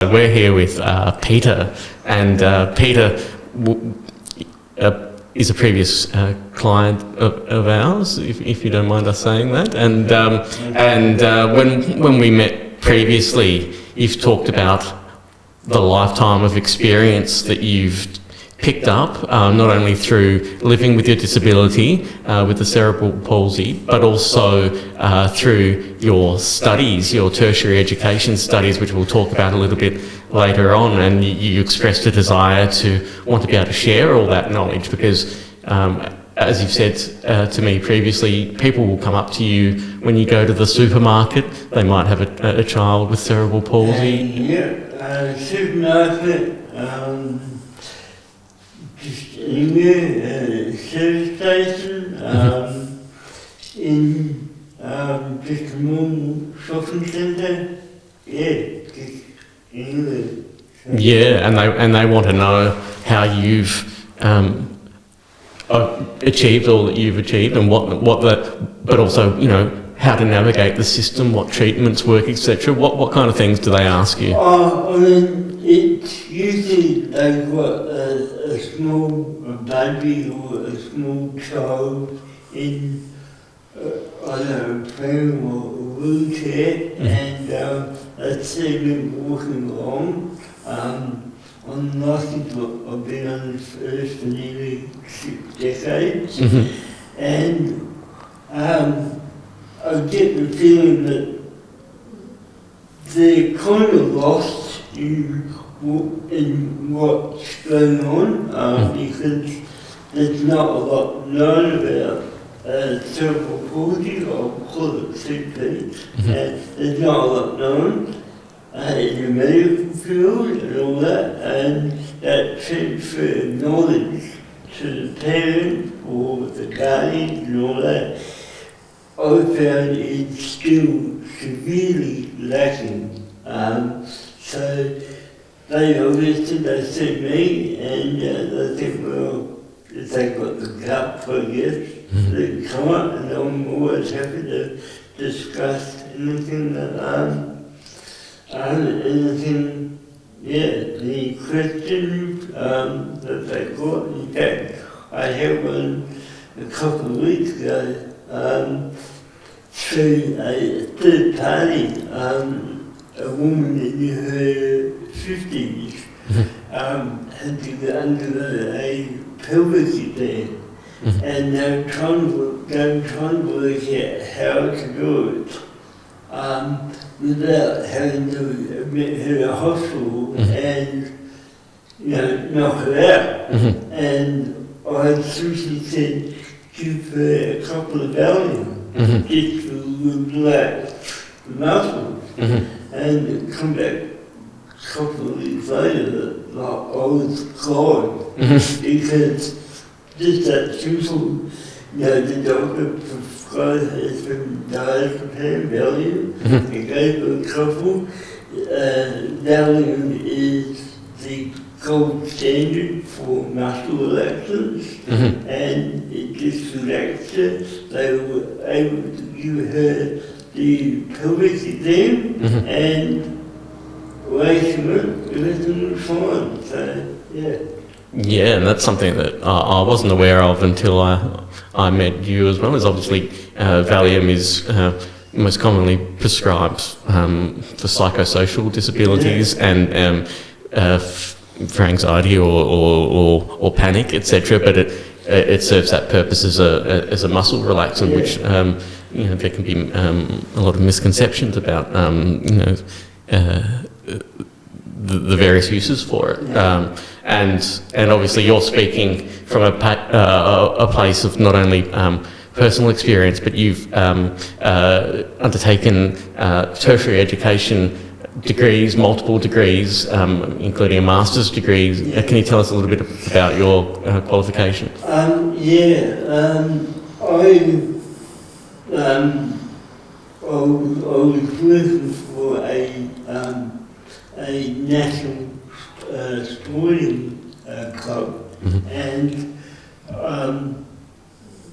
We're here with Peter, and Peter is a previous client of ours, if you don't mind us saying that. And when we met previously, you've talked about the lifetime of experience that you've picked up, not only through living with your disability, with the cerebral palsy, but also through your studies, your tertiary education studies, which we'll talk about a little bit later on. And you expressed a desire to want to be able to share all that knowledge because, as you've said to me previously, people will come up to you when you go to the supermarket. They might have a child with cerebral palsy. Supermarket. Just anywhere, service station, in just a normal shopping centre, just anywhere. Yeah, and they want to know how you've achieved all that you've achieved, and but also how to navigate the system, what treatments work, etc. What kind of things do they ask you? I mean, it's usually they've got a small baby or a small child in, a frame or a wheelchair, and I see them walking along. I'm lucky to have been on this earth for nearly 6 decades, and I get the feeling that they're kind of lost in what's going on, because there's not a lot known about cerebral palsy, I'll call it CP. There's not a lot known in the medical field and all that, and that transfer of knowledge to the parent or the guardian and all that, I found it's still severely lacking. So they see me and they think, well, if they've got the gut, I guess, they come up, and I'm always happy to discuss anything any questions that they've got. In fact, I had one a couple of weeks ago through a third party, a woman in her 50s had to undergo a pelvic exam, and they were trying to work out how to do it without having to admit her to hospital and knock her out. And I simply said, give her a couple of Valium just to relax the muscles, and come back a couple of weeks later, like I was gone, because just that simple, the doctor prescribed her some diazepam, Valium, he gave her a couple. Valium is the gold standard for muscle relaxers, and it just relaxed her. They were able to give her the pelvic exam, and away she went, everything was fine, so yeah. Yeah, and that's something that I wasn't aware of until I met you as well. As obviously Valium is most commonly prescribed for psychosocial disabilities and for anxiety or panic, etc. But it serves that purpose as a muscle relaxant, which there can be a lot of misconceptions about the various uses for it, and obviously you're speaking from a place of not only personal experience, but you've undertaken tertiary education degrees, multiple degrees, including a master's degree. Can you tell us a little bit about your qualification? I was working for a national sporting club, and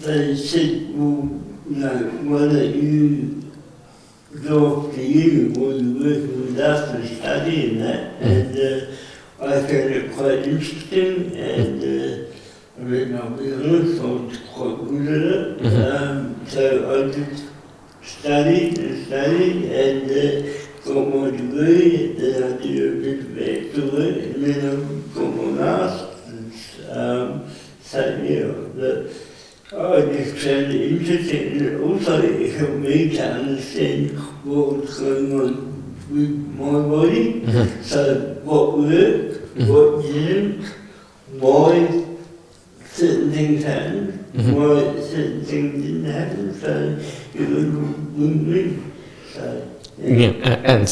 they said, well, why don't you go to uni was working with us and studying that, and I found it quite interesting, and I mean, I'll be honest, I was quite good at it. So I just studied and got my degree, and then I did a bit of extra work, and then I got my master's. So yeah, I just found it interesting, and it also helped me to understand what was going on with my body. So what worked, what didn't, why certain things happened, why certain things didn't happen. So it was win-win. So, yeah, and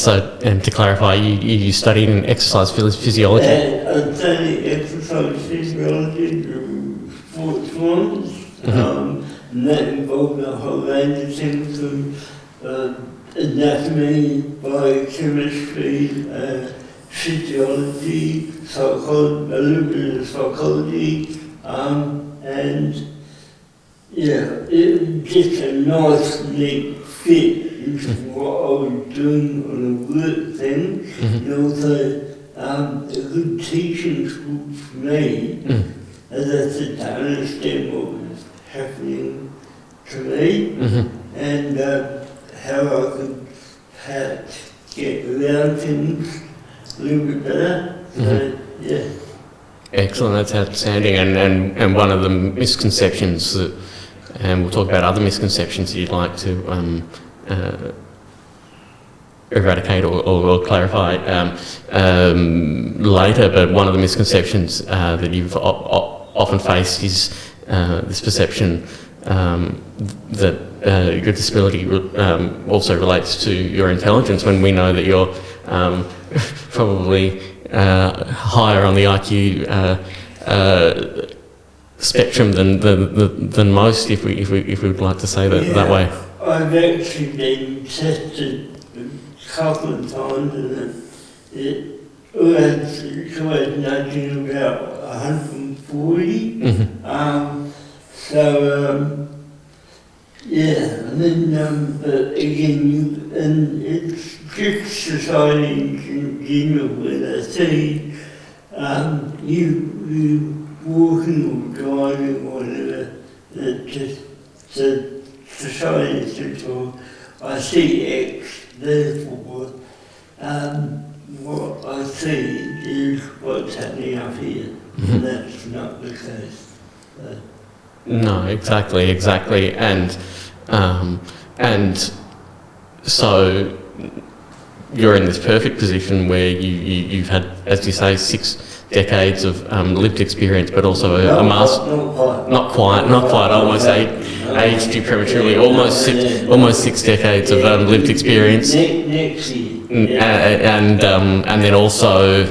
to clarify, you studied in exercise physiology. And I studied exercise physiology, sports ones. And that involved a whole range of things from anatomy, biochemistry, physiology, psychology, a little bit of psychology, and yeah, it was just a nice neat fit into what I was doing on a work thing, and also a good teaching school for me, as I said, to understand what was happening to me, and how I could perhaps get around things a little bit better. So, yeah. Excellent, that's outstanding. And one of the misconceptions that, and we'll talk about other misconceptions you'd like to eradicate or clarify later, but one of the misconceptions that you've often faced is this perception that your disability also relates to your intelligence, when we know that you're probably higher on the IQ spectrum than most, if we would like to say that way. I've actually been tested a couple of times, and it was nudging about 140. Yeah, and then, but again, and it's just society in general, where they see you walking or driving or whatever, that just the society says, well, I see X, therefore what I see is what's happening up here, and that's not the case. No, exactly, and so you're in this perfect position where you've had, as you say, 6 decades of lived experience, but also a master. Not quite. I almost aged you prematurely. Almost 6 decades of lived experience. Next year. And then also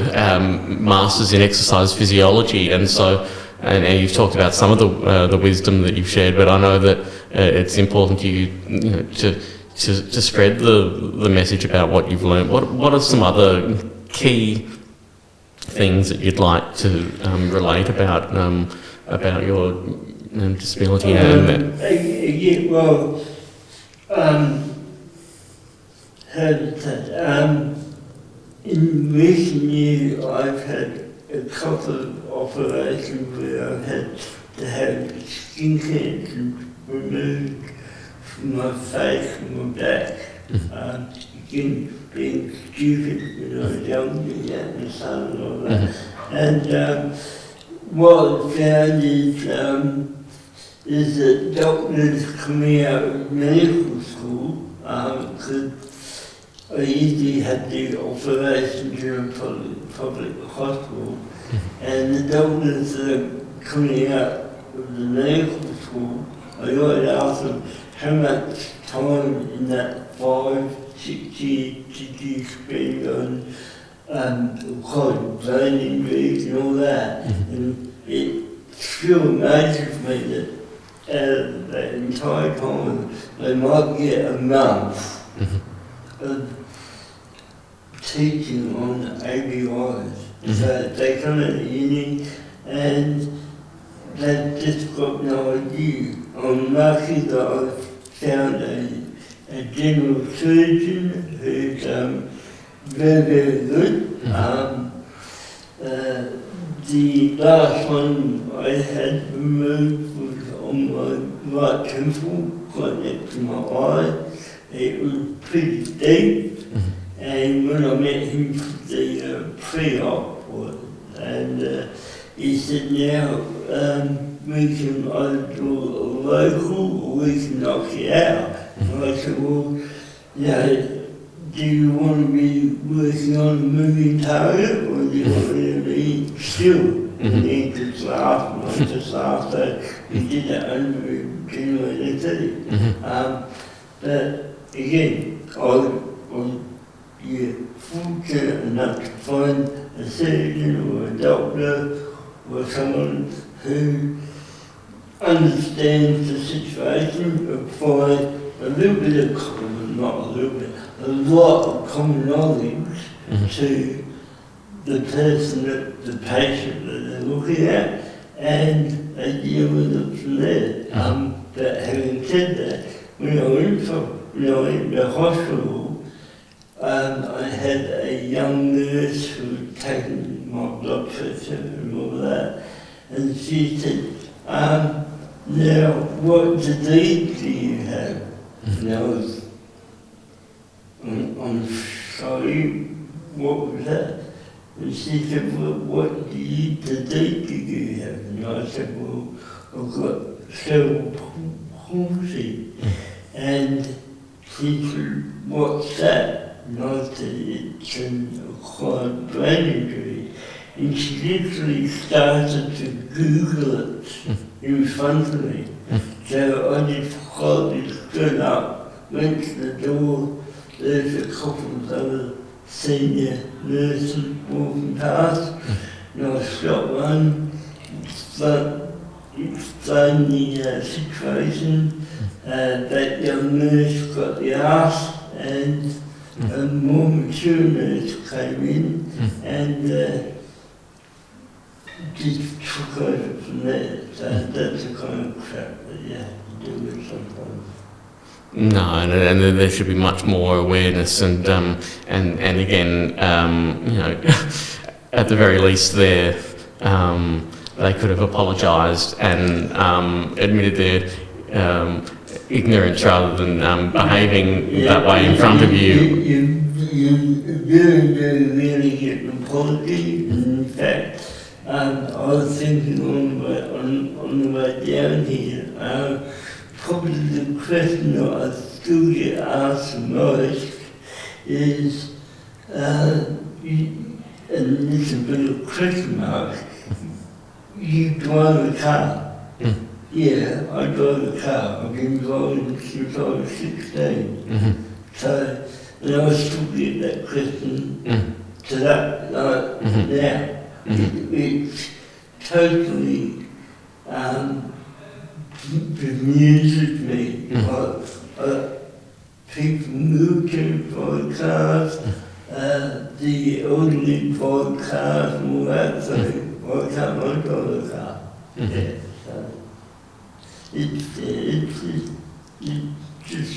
masters in exercise physiology, and so. And you've talked about some of the wisdom that you've shared, but I know that it's important to you, to spread the message about what you've learned. What are some other key things that you'd like to relate about your disability in recent years I've had a couple of operations where I've had to have skin cancer removed from my face and my back. Again, being stupid when I was young, being out in the sun and all that. And what I found is that doctors coming out of medical school, because I usually had the operations in a public hospital, and the doctors that are coming out of the medical school, I always ask them how much time in that 5-6 years did you spend on brain injuries and all that, and it still amazes me that out of that entire time they might get a month of teaching on ABIs. So they come out of uni and they've just got no idea. I'm lucky that I've found a general surgeon who's very, very good. The last one I had removed was on my right temple, quite next to my eye. It was pretty deep, and when I met him for the pre-op, and he said, now we can either do a local or we can knock it out. And I said, well, you know, do you want to be working on a moving target or do you want to be still? And he just laughed, and I just laughed. So he did that under general anesthetic. But again, I'm fortunate enough to find a surgeon or a doctor or someone who understands the situation and find a little bit of common, not a little bit, a lot of common knowledge to the person, the patient that they're looking at, and they deal with it from there. But having said that, when I went to the hospital, I had a young nurse who was taking my blood pressure and all that, and she said, now what disease do you have? And I was, I'm sorry, what was that? And she said, well, what disease do you have? And I said, well, I've got cerebral palsy. And she said, what's that? And I said, it's an acquired brain injury. And she literally started to Google it in front of me. So I just quietly stood up, went to the door, there's a couple of other senior nurses walking past, and I stopped one, explained the situation. That young nurse got the arse, and a more mature nurse came in and just took over from there. So that's the kind of crap that you have to do with sometimes. No, and there should be much more awareness, and again, you know, at the very least, they could have apologised and admitted their ignorance rather than behaving that way in front of you. You really get an apology. In fact, I was thinking on the way down here, probably the question that I still get asked the most is, and it's a bit of a question mark, you drive a car? Yeah, I drive a car. I've been driving since I was 16. So, and I still get that question to that now. It's totally bemuses me. People move to drive cars, the elderly drive cars and all that, so why can't I drive a car? Yeah, so it's just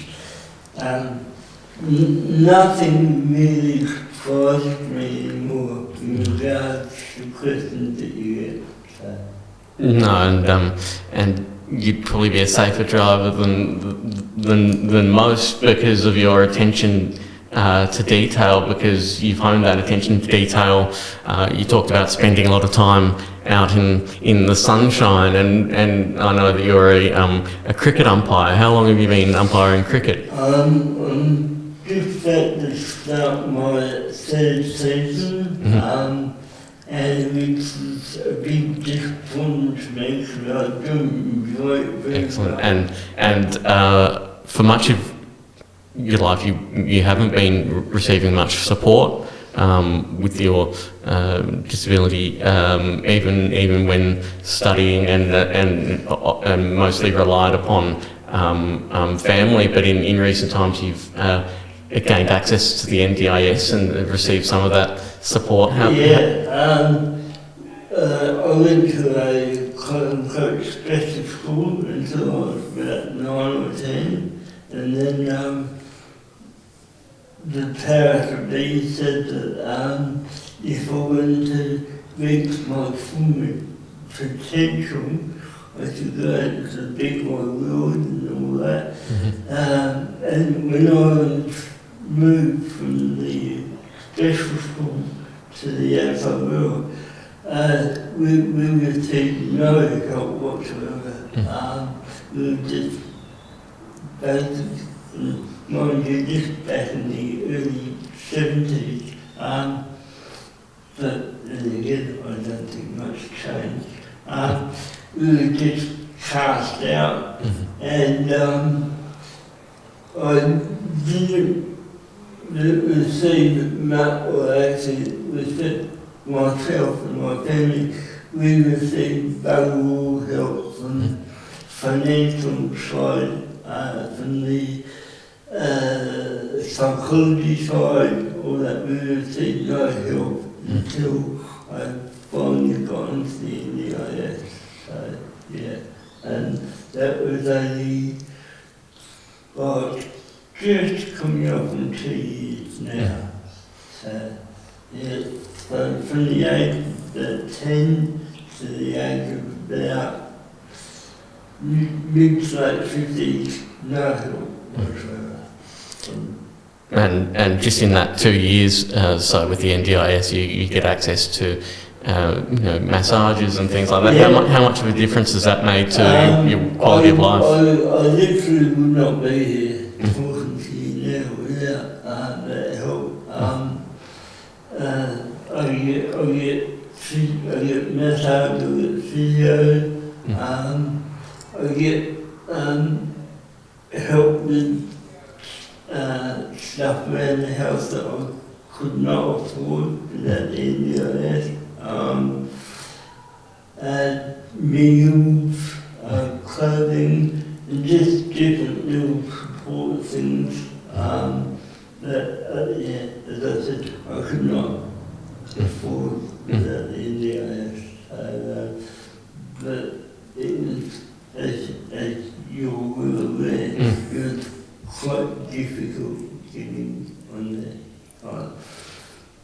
nothing really surprises me anymore in regards to questions that you get. So. No, and you'd probably be a safer driver than most because of your attention to detail, because you've honed that attention to detail. You talked about spending a lot of time out in the sunshine, and I know that you're a cricket umpire. How long have you been umpiring cricket? I'm just about to start my third season, and it's a big disappointment to me because I do enjoy it very Excellent. much. And for much of your life, you haven't been receiving much support with your disability, even when studying, and mostly relied upon family. But in recent times, you've gained access to the NDIS and received some of that support. I went to a quote-unquote special school until I was about 9 or 10, and then the powers of be said that if I wanted to reach my full potential, I should go out to the big wide world and all that. And when I moved from the special school to the outside world, we received no help whatsoever. We were just basically, mind you, just back in the early 70s, but then again, I don't think much changed. We were just cast out, and I didn't receive much, or actually receive myself and my family, we received very little help from financial side, from the psychology side, all that. We received no help until I finally got into the DRAS. So, yeah, and that was only like just coming up in 2 years now. So, yeah, so from the age of 10 to the age of about mid to late 50s, no help whatsoever. And just in that 2 years, so with the NDIS, you get access to massages and things like that. Yeah. How much of a difference has that made to your quality of life? I literally would not be here talking to you now without that help. I get massage, I get physio, I get help with stuff around the house that I could not afford without the NDIS. Meals, clothing, and just different little support things that, yeah, as I said, I could not afford without the NDIS. But it was, as you're well aware, it was quite difficult getting on there.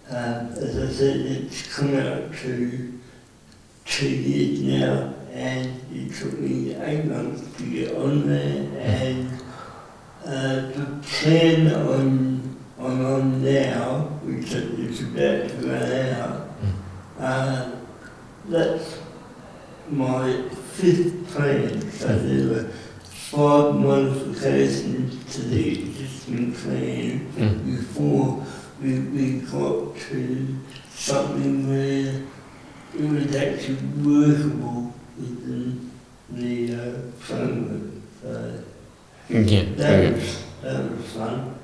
As I said, it's come out to 2 years now, and it took me 8 months to get on there, and the plan I'm on now, which is about to run out, that's my 5th plan. So there were 5 modifications to the existing plan before we got to something where it was actually workable within the framework. So that was fun.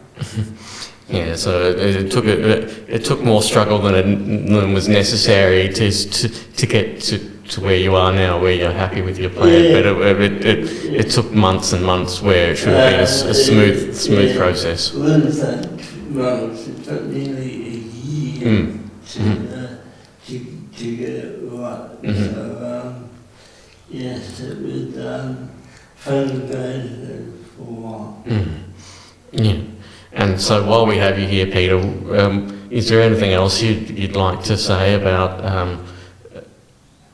Yeah, so it took more struggle than was necessary to get to where you are now, where you're happy with your plan. Yeah. But it took months and months where it should have been a smooth process. Well, in fact, months, it took nearly a year to get it right. So, yes, it was fun going for a while. Yeah. And so while we have you here, Peter, is there anything else you'd like to say about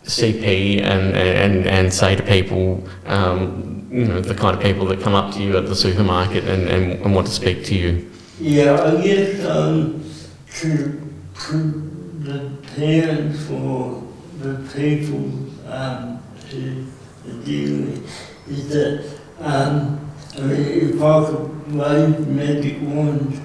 CP and say to people, the kind of people that come up to you at the supermarket and want to speak to you? Yeah, I guess to the parents or the people who are dealing is that, I mean, if I could wave a magic wand,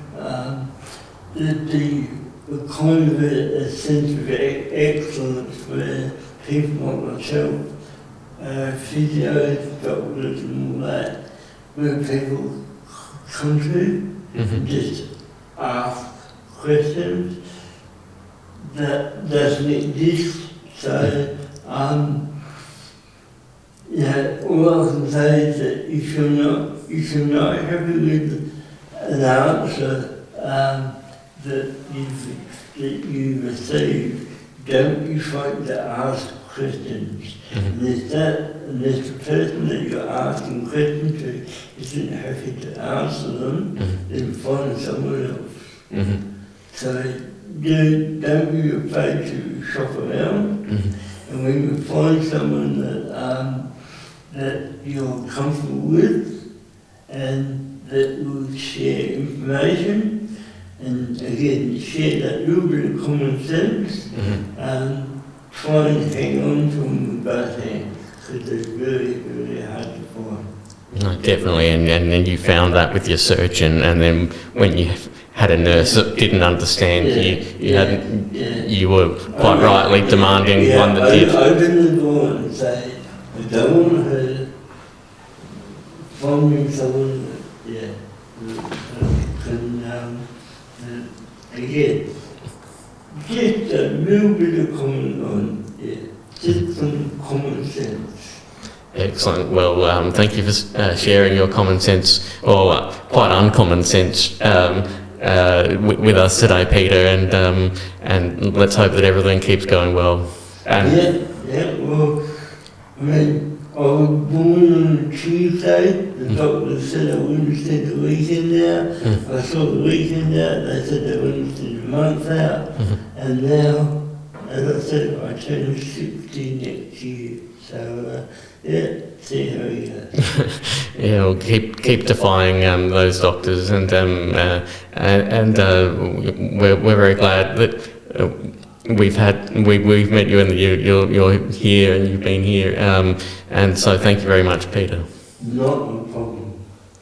there'd be a kind of a sense of excellence where people like myself, physios, doctors and all that, where people come to and just ask questions that doesn't exist. So, all I can say is that if you're not happy with an answer that you receive, don't be frightened to ask questions. And if the person that you're asking questions to isn't happy to answer them, then find someone else. So don't be afraid to shop around. And when you find someone that you're comfortable with and that will share information, and again, share that little bit of common sense, try and hang on to them with both hands, because they're really, really hard to find. No, definitely, and then you found that with your surgeon, and then when you had a nurse that didn't understand, you were quite rightly demanding one that did. Open the door and say, I don't want her finding someone that, can, again, just a little bit of just some common sense. Excellent. Well, thank you for sharing your common sense, or quite uncommon sense, with us today, Peter. And let's hope that everything keeps going well. Well, I mean, I was born on Tuesday. The doctor said I wouldn't see the weekend out. I saw the weekend out. They said they wouldn't see the month out. And now, as I said, I turn 60 next year. So, see how we go. We'll keep defying those doctors, and we're very glad that we've met you, and you're here, and you've been here, and so thank you very much, Peter. Not a problem.